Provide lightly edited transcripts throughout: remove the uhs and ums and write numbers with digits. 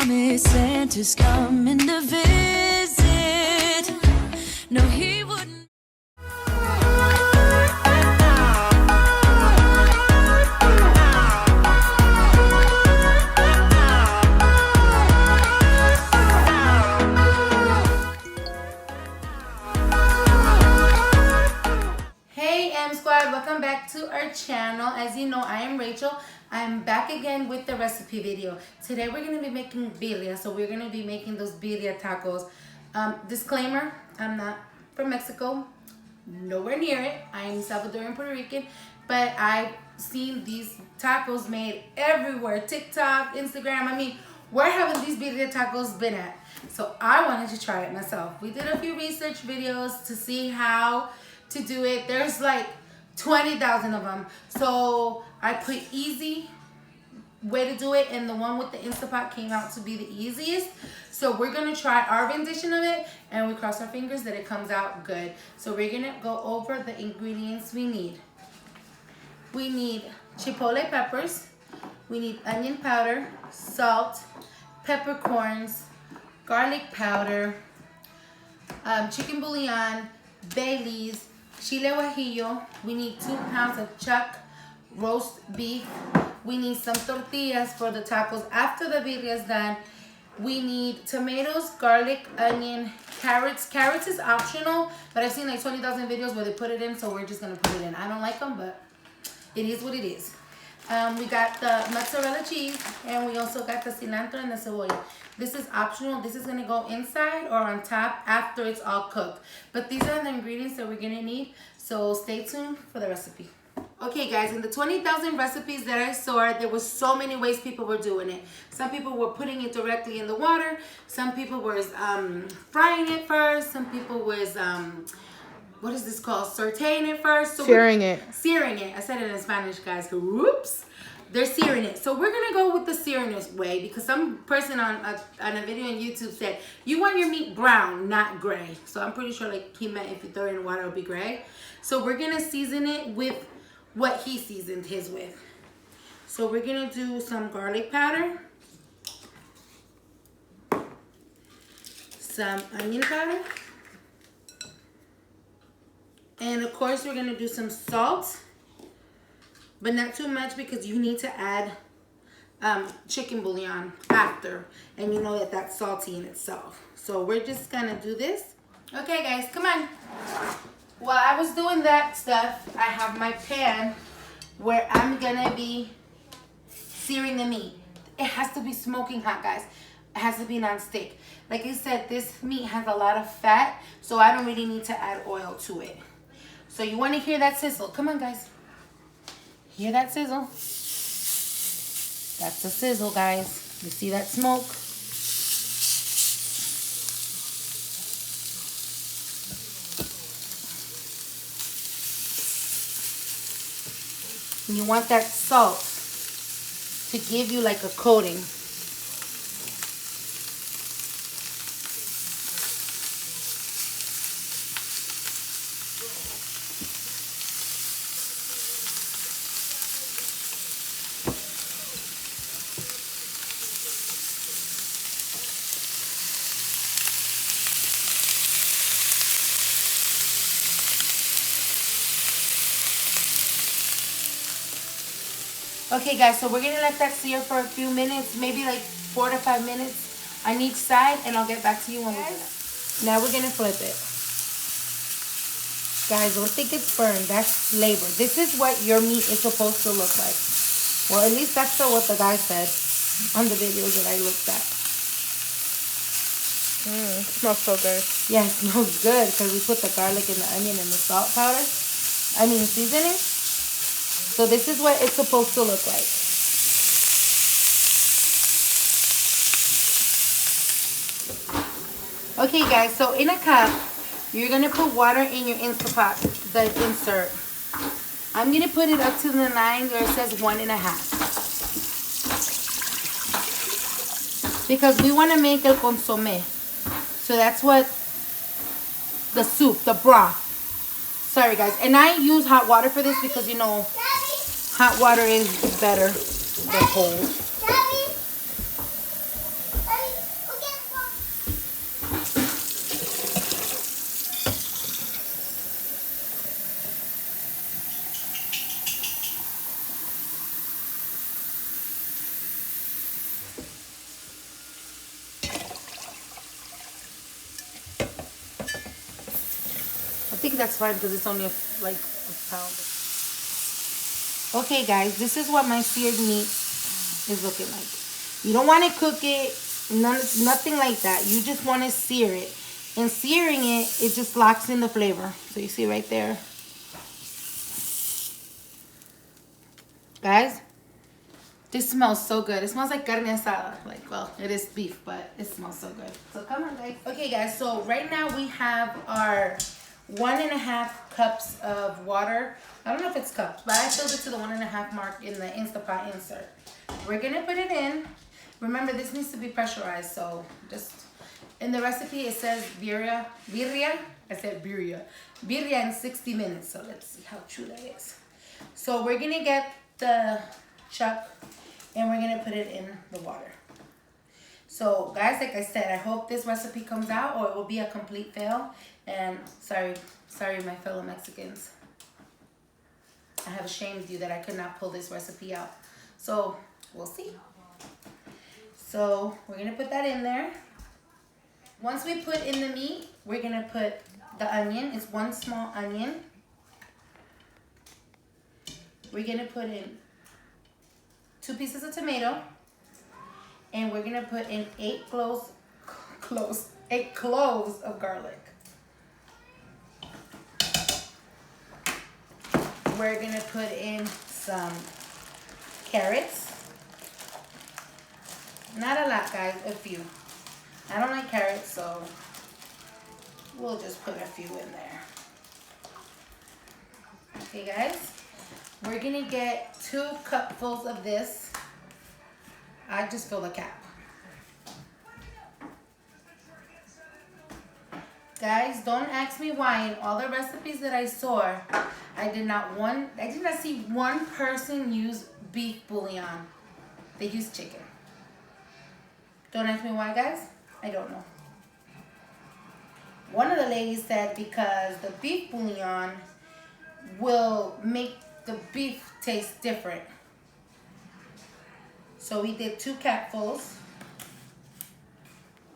promised Santa's coming to visit. No, he wouldn't. Welcome back to our channel. As you know, I am Rachel. I'm back again with the recipe video. Today we're going to be making birria. So we're going to be making those birria tacos. Disclaimer, I'm not from Mexico. Nowhere near it. I am Salvadorian, Puerto Rican. But I've seen these tacos made everywhere. TikTok, Instagram. I mean, where haven't these birria tacos been at? So I wanted to try it myself. We did a few research videos to see how to do it. There's like 20,000 of them. So I put easy way to do it, and the one with the Instapot came out to be the easiest. So we're gonna try our rendition of it, and we cross our fingers that it comes out good. So we're gonna go over the ingredients we need. We need chipotle peppers, we need onion powder, salt, peppercorns, garlic powder, chicken bouillon, bay leaves, chile guajillo. We need 2 pounds of chuck roast beef. We need some tortillas for the tacos after the birria is done. We need tomatoes, garlic, onion, carrots. Carrots is optional, but I've seen like 20,000 videos where they put it in, so we're just gonna put it in. I don't like them, but it is what it is. We got the mozzarella cheese, and we also got the cilantro and the cebolla. This is optional. This is gonna go inside or on top after it's all cooked. But these are the ingredients that we're gonna need, so stay tuned for the recipe. Okay guys, in the 20,000 recipes that I saw, there was so many ways people were doing it. Some people were putting it directly in the water. Some people were frying it first. Some people was, what is this called? Sauteing it first. So searing it. Searing it. I said it in Spanish, guys. Whoops. They're searing it. So we're going to go with the searing way, because some person on a video on YouTube said, you want your meat brown, not gray. So I'm pretty sure like he meant if you throw it in water, it'll be gray. So we're going to season it with what he seasoned his with. So we're going to do some garlic powder, some onion powder, and of course we're going to do some salt. But not too much, because you need to add chicken bouillon after. And you know that that's salty in itself. So we're just going to do this. Okay, guys, come on. While I was doing that stuff, I have my pan where I'm going to be searing the meat. It has to be smoking hot, guys. It has to be non-stick. Like I said, this meat has a lot of fat, so I don't really need to add oil to it. So you want to hear that sizzle. Come on, guys. Hear that sizzle? That's the sizzle, guys. You see that smoke? And you want that salt to give you like a coating. Okay guys, so we're gonna let that sear for a few minutes, maybe like 4 to 5 minutes on each side, and I'll get back to you when we do that. Now we're gonna flip it. Guys, don't think it's burned. That's labor. This is what your meat is supposed to look like. Well, at least that's what the guy said on the videos that I looked at. It smells so good. Yeah, it smells good because we put the garlic and the onion and the salt powder. I mean seasoning. So this is what it's supposed to look like. Okay guys, so in a cup, you're going to put water in your Instapot, the insert. I'm going to put it up to the 9 where it says 1.5. Because we want to make el consommé. So that's what the soup, the broth. Sorry guys. And I use hot water for this because, you know, hot water is better than cold. think that's fine because it's only like a pound. Okay, guys, this is what my seared meat is looking like. You don't want to cook it, nothing like that. You just want to sear it. And searing it, it just locks in the flavor. So you see right there. Guys, this smells so good. It smells like carne asada. Like, well, it is beef, but it smells so good. So come on, guys. Okay, guys, so right now we have our 1.5 cups of water. I don't know if it's cups, but I filled it to the 1.5 mark in the Instapot insert. We're gonna put it in. Remember, this needs to be pressurized, so just, in the recipe it says birria. I said birria in 60 minutes, so let's see how true that is. So we're gonna get the chuck and we're gonna put it in the water. So guys, like I said, I hope this recipe comes out or it will be a complete fail. And sorry my fellow Mexicans. I have shamed you that I could not pull this recipe out. So we'll see. So we're gonna put that in there. Once we put in the meat, we're gonna put the onion. It's 1 small onion. We're gonna put in 2 pieces of tomato. And we're gonna put in 8 cloves of garlic. We're gonna put in some carrots. Not a lot, guys, a few. I don't like carrots, so we'll just put a few in there. Okay, guys, we're gonna get 2 cupfuls of this. I just filled a cap. Guys, don't ask me why in all the recipes that I saw, I did not see one person use beef bouillon. They used chicken. Don't ask me why, guys. I don't know. One of the ladies said because the beef bouillon will make the beef taste different. So we did 2 capfuls.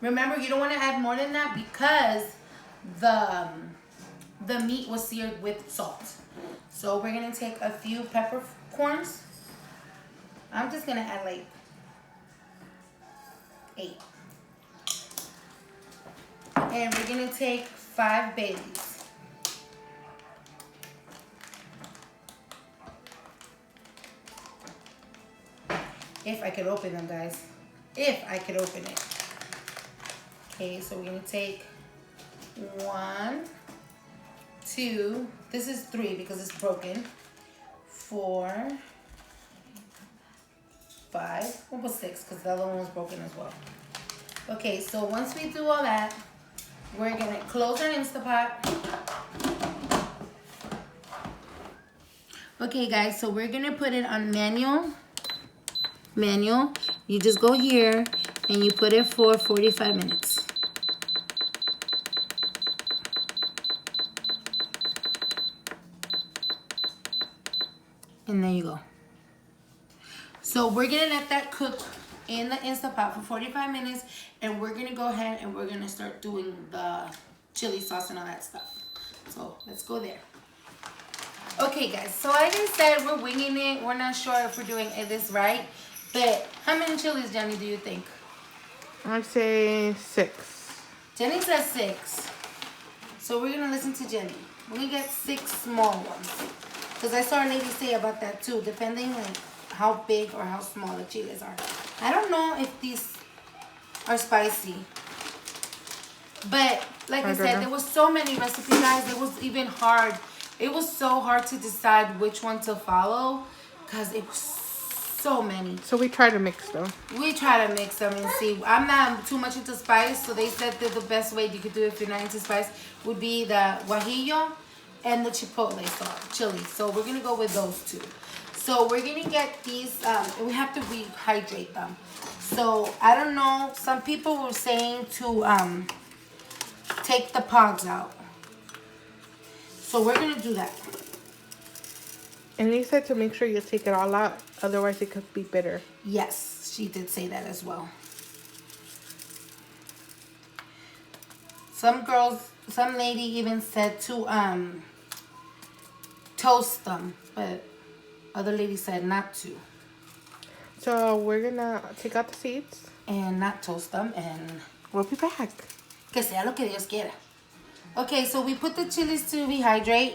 Remember, you don't want to add more than that because the meat was seared with salt. So we're gonna take a few peppercorns. I'm just gonna add like 8. And we're gonna take 5 bay leaves. If I could open them, guys. If I could open it. Okay, so we're gonna take 1, 2, this is 3 because it's broken, 4, 5, almost 6 because the other one was broken as well. Okay, so once we do all that, we're gonna close our Instapot. Okay, guys, so we're gonna put it on manual. You just go here and you put it for 45 minutes. And there you go. So we're gonna let that cook in the Instapot for 45 minutes, and we're gonna go ahead and we're gonna start doing the chili sauce and all that stuff. So let's go there. Okay, guys, so like I said, we're winging it. We're not sure if we're doing this right, but how many chilies, Jenny, do you think? I'd say 6. Jenny says 6. So we're gonna listen to Jenny. We're gonna get 6 small ones. Because I saw a lady say about that too, depending on how big or how small the chiles are. I don't know if these are spicy. But like I said, there was so many recipes, guys. It was even hard. It was so hard to decide which one to follow because it was so many. So we try to mix them. We try to mix them and see. I'm not too much into spice, so they said that the best way you could do it if you're not into spice would be the guajillo and the chipotle sauce, chili. So we're gonna go with those 2. So we're gonna get these, we have to rehydrate them. So I don't know, some people were saying to take the pods out. So we're gonna do that. And they said to make sure you take it all out, otherwise it could be bitter. Yes, she did say that as well. Some girls some lady even said to toast them, but other lady said not to. So we're gonna take out the seeds. And not toast them, and We'll be back. que sea lo que Dios quiera. Okay, so we put the chilies to rehydrate.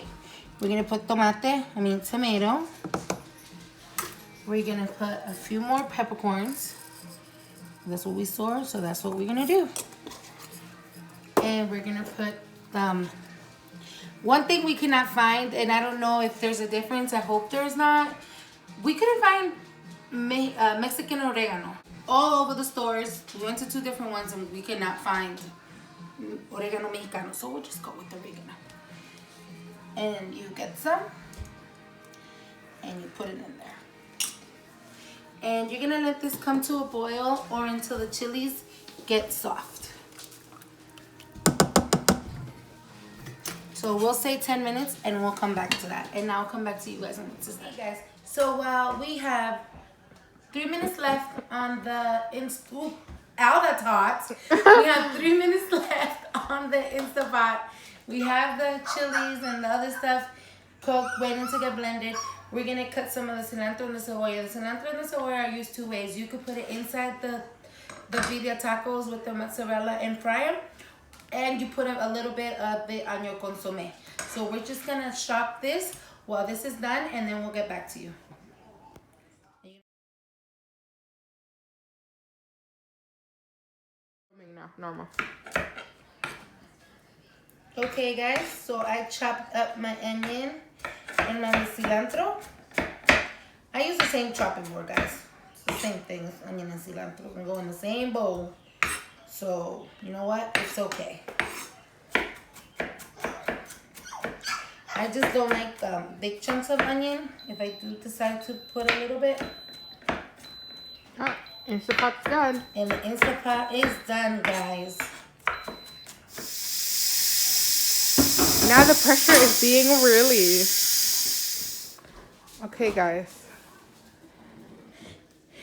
We're gonna put tomato. We're gonna put a few more peppercorns. That's what we store, so that's what we're gonna do. And we're gonna put one thing we could not find, and I don't know if there's a difference, I hope there's not. We couldn't find Mexican oregano. All over the stores, we went to 2 different ones and we could not find oregano mexicano, so we'll just go with oregano. And you get some, and you put it in there. And you're gonna let this come to a boil or until the chilies get soft. So we'll say 10 minutes and we'll come back to that. And now I'll come back to you guys. Hey guys, so while we have 3 minutes left on the out that's hot. We have 3 minutes left on the Instapot. We have the chilies and the other stuff cooked, waiting to get blended. We're gonna cut some of the cilantro and the cebolla. The cilantro and the cebolla are used 2 ways. You could put it inside the birria tacos with the mozzarella and fry them, and you put a little bit of it on your consomme. So we're just gonna chop this while this is done, and then we'll get back to you. No, normal. Okay guys, so I chopped up my onion and my cilantro. I use the same chopping board, guys. It's the same thing as onion and cilantro. They go in the same bowl. So, you know what? It's okay. I just don't like big chunks of onion. If I do decide to put a little bit. Ah, Instapot's done. And the Instapot is done, guys. Now the pressure is being released. Okay, guys.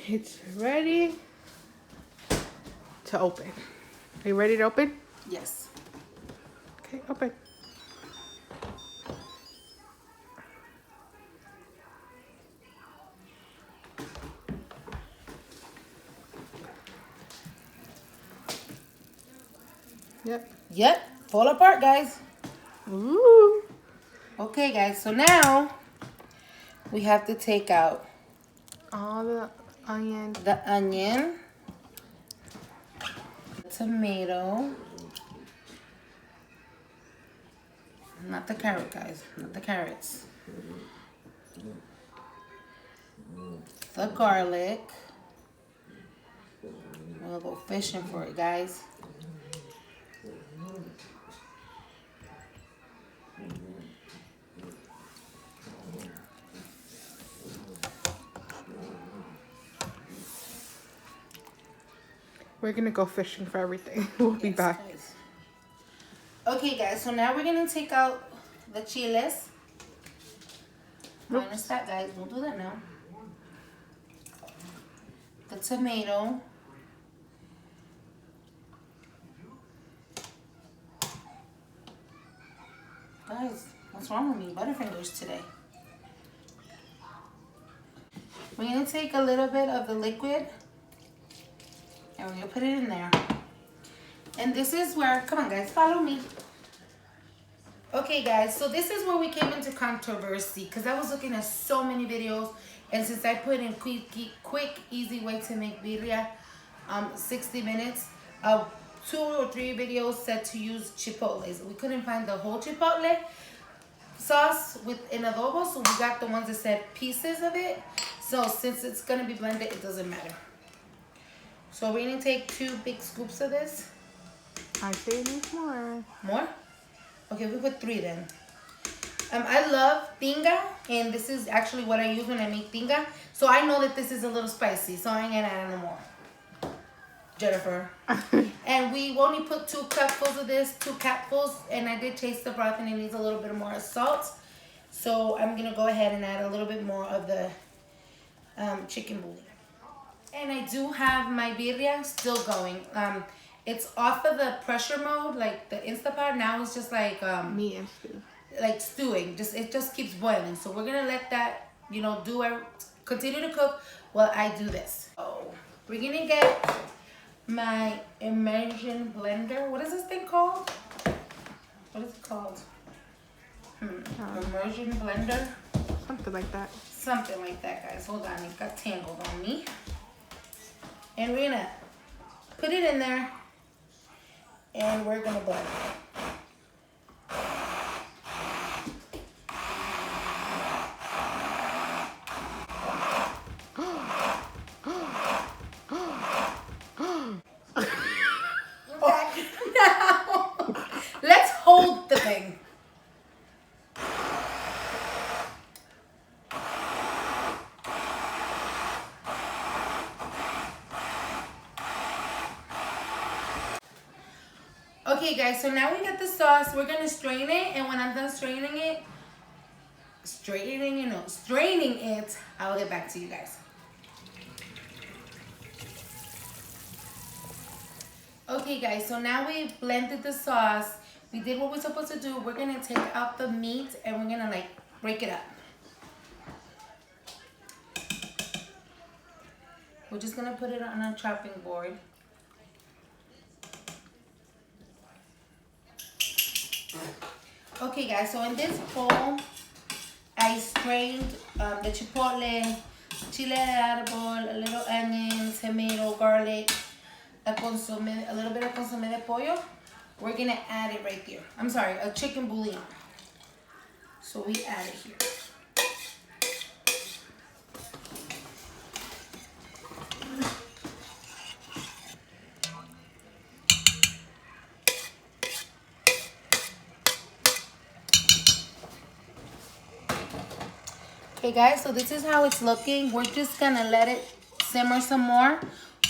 It's ready to open. Are you ready to open? Yes. Okay, open. Yep. Fall apart, guys. Ooh. Okay, guys. So now we have to take out All the onion. the onion, tomato, not the carrot, guys, not the carrots, the garlic. We'll go fishing for it, guys. We're gonna go fishing for everything. We'll be back. Guys. Okay, guys, so now we're gonna take out the chiles. Minus that, guys. We'll do that now. The tomato. Guys, what's wrong with me? Butterfingers today. We're gonna take a little bit of the liquid and we're gonna put it in there. And this is where, come on guys, follow me. Okay guys, so this is where we came into controversy because I was looking at so many videos, and since I put in quick, easy way to make birria, 60 minutes, 2 or 3 videos said to use chipotles. We couldn't find the whole chipotle sauce in adobo, so we got the ones that said pieces of it. So since it's gonna be blended, it doesn't matter. So we're gonna take 2 big scoops of this. I say need more. More? Okay, we put 3 then. I love tinga, and this is actually what I use when I make tinga. So I know that this is a little spicy, so I ain't gonna add no more. Jennifer. And we only put 2 cupfuls of this, 2 capfuls, and I did taste the broth and it needs a little bit more salt. So I'm gonna go ahead and add a little bit more of the chicken bouillon. And I do have my birria still going. it's off of the pressure mode, like the Instapot. Now it's just like meat and stew. like stewing. It just keeps boiling. So we're gonna let that, you know, continue to cook while I do this. So we're gonna get my immersion blender. What is this thing called? What is it called? Immersion blender. Something like that. Something like that, guys. Hold on, it got tangled on me. And we're gonna put it in there, and we're gonna blend it. Now, let's hold the thing. Okay guys, so now we got the sauce. We're gonna strain it, and when I'm done straining it, I'll get back to you guys. Okay guys, so now we blended the sauce. We did what we're supposed to do. We're gonna take out the meat and we're gonna like break it up. We're just gonna put it on a chopping board. Okay guys, so in this bowl, I strained the chipotle, chile de árbol, a little onions, tomato, garlic, a little bit of consommé de pollo. We're gonna add it right here. I'm sorry, a chicken bouillon. So we add it here. Okay guys, so this is how it's looking. We're just gonna let it simmer some more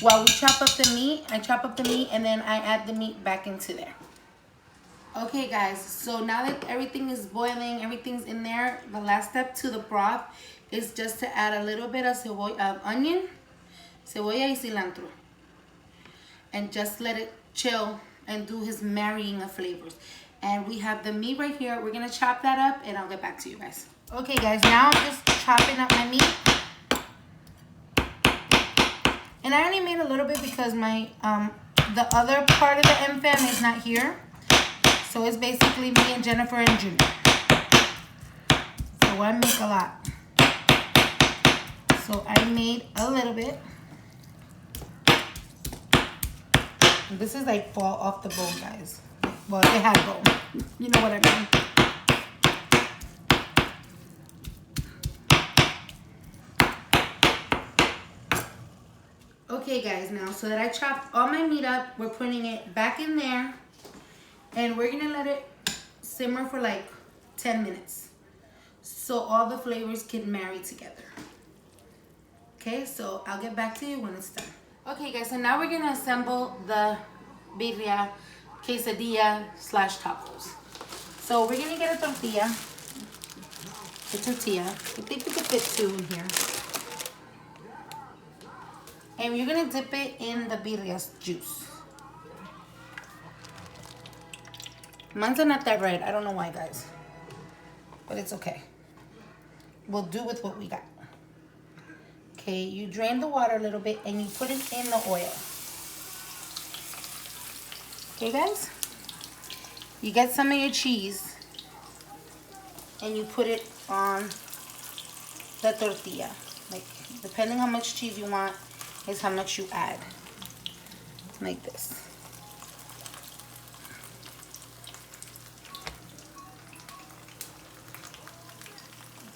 while we chop up the meat. I chop up the meat and then I add the meat back into there. Okay guys, so now that everything is boiling, everything's in there, the last step to the broth is just to add a little bit of onion, cebolla y cilantro. And just let it chill and do his marrying of flavors. And we have the meat right here. We're gonna chop that up and I'll get back to you guys. Okay guys, now I'm just chopping up my meat. And I only made a little bit because my the other part of the M-Fam is not here. So it's basically me and Jennifer and Junior. So I make a lot. So I made a little bit. This is like fall off the bone, guys. Well, it had bone. You know what I mean. Okay guys, now so that I chopped all my meat up, we're putting it back in there and we're gonna let it simmer for like 10 minutes so all the flavors can marry together. Okay, so I'll get back to you when it's done. Okay guys, so now we're gonna assemble the birria quesadilla / tacos. So we're gonna get a tortilla. I think we could fit 2 in here. And you're gonna dip it in the birria juice. Mine's not that red. I don't know why, guys. But it's okay. We'll do with what we got. Okay, you drain the water a little bit and you put it in the oil. Okay, guys? You get some of your cheese and you put it on the tortilla. Like, depending how much cheese you want, is how much you add. Like this.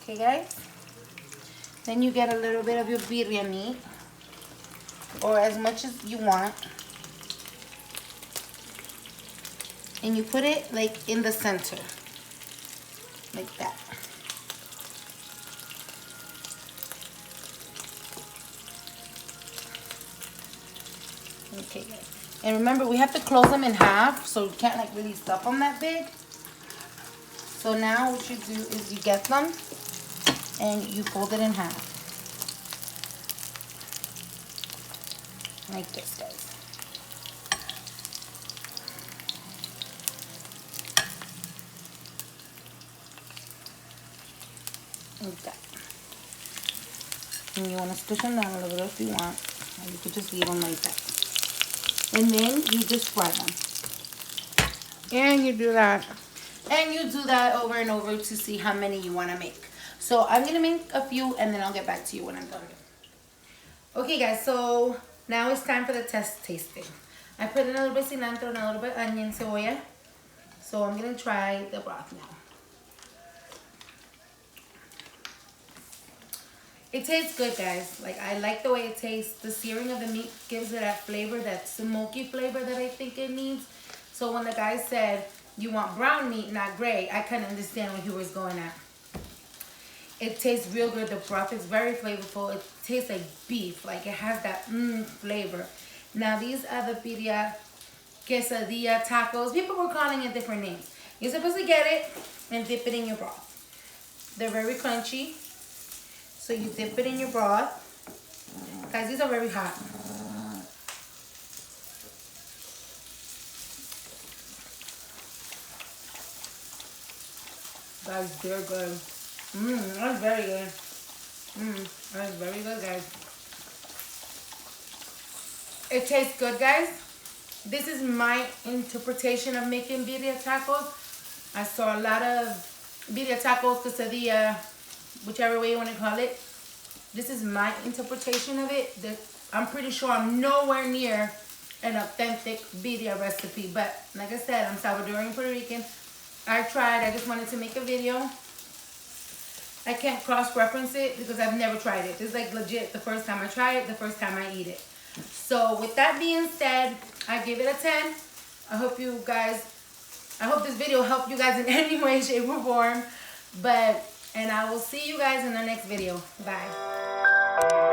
Okay guys, then you get a little bit of your birria meat, or as much as you want, and you put it like in the center, like that. Okay guys, and remember we have to close them in half, so you can't like really stuff them that big. So now what you do is you get them and you fold it in half. Like this, guys. Like that. And you want to squish them down a little bit if you want. Or you could just leave them like that. And then you just fry them. And you do that. And you do that over and over to see how many you want to make. So I'm going to make a few and then I'll get back to you when I'm done. Okay guys, so now it's time for the test tasting. I put in a little bit of cilantro and a little bit of onion, cebolla. So I'm going to try the broth now. It tastes good, guys. Like, I like the way it tastes. The searing of the meat gives it that flavor, that smoky flavor that I think it needs. So when the guy said, you want brown meat, not gray, I couldn't understand what he was going at. It tastes real good. The broth is very flavorful. It tastes like beef. Like, it has that flavor. Now, these are the birria, quesadilla, tacos. People were calling it different names. You're supposed to get it and dip it in your broth. They're very crunchy. So you dip it in your broth. Guys, these are very hot. Guys, they're good. That's very good. That's very good, guys. It tastes good, guys. This is my interpretation of making birria tacos. I saw a lot of birria tacos, quesadilla, whichever way you want to call it. This is my interpretation of it. I'm pretty sure I'm nowhere near an authentic birria recipe. But like I said, I'm Salvadorian Puerto Rican. I tried. I just wanted to make a video. I can't cross-reference it because I've never tried it. This is like legit the first time I try it, the first time I eat it. So with that being said, I give it a 10. I hope this video helped you guys in any way, shape, or form. And I will see you guys in the next video. Bye.